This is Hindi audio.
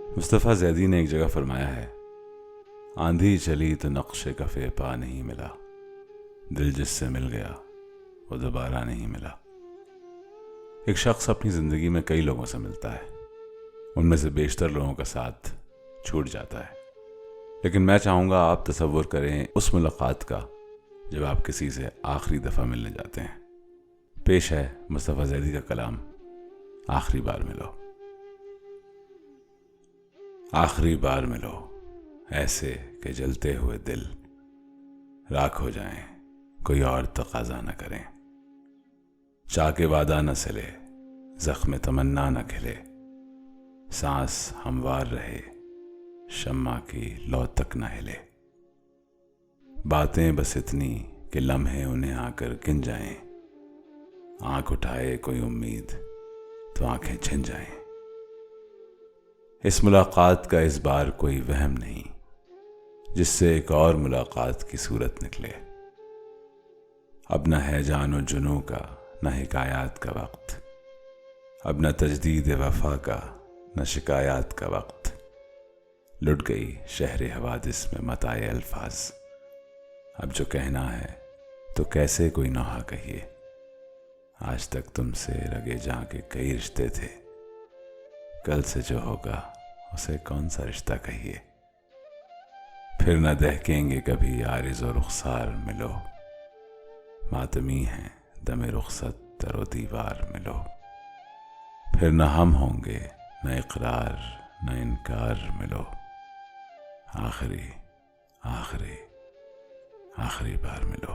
मुस्तफ़ा ज़ैदी ने एक जगह फरमाया है, आंधी चली तो नक्शे कफ़े पा नहीं मिला, दिल जिससे मिल गया वो दोबारा नहीं मिला। एक शख्स अपनी ज़िंदगी में कई लोगों से मिलता है, उनमें से बेशतर लोगों का साथ छूट जाता है। लेकिन मैं चाहूँगा आप तसव्वुर करें उस मुलाकात का जब आप किसी से आखिरी दफ़ा मिलने जाते हैं। पेश है मुस्तफ़ा ज़ैदी का कलाम, आखिरी बार मिलो। आखिरी बार मिलो ऐसे कि जलते हुए दिल राख हो जाएं, कोई और तकाजा न करें। चाके वादा न सिले, जख्म तमन्ना न खिले, सांस हमवार रहे, शम्मा की लौ तक न हिले। बातें बस इतनी कि लम्हे उन्हें आकर गिन जाएं, आंख उठाए कोई उम्मीद तो आंखें छिन जाएं। इस मुलाकात का इस बार कोई वहम नहीं, जिससे एक और मुलाकात की सूरत निकले। अब न है जानो जुनू का न हिकायात का वक्त, अब न तजदीद वफा का न शिकायत का वक्त। लुट गई शहर हवादिस में मताए अल्फाज, अब जो कहना है तो कैसे कोई नहा कहिए। आज तक तुमसे रगे जां के कई रिश्ते थे, कल से जो होगा उसे कौन सा रिश्ता कहिए। फिर न दहकेंगे कभी आरिज़ और रुखसार मिलो, मातमी हैं दमे रुखसत तरो दीवार मिलो। फिर न हम होंगे न इकरार न इनकार मिलो, आखिरी आखिरी आखिरी बार मिलो।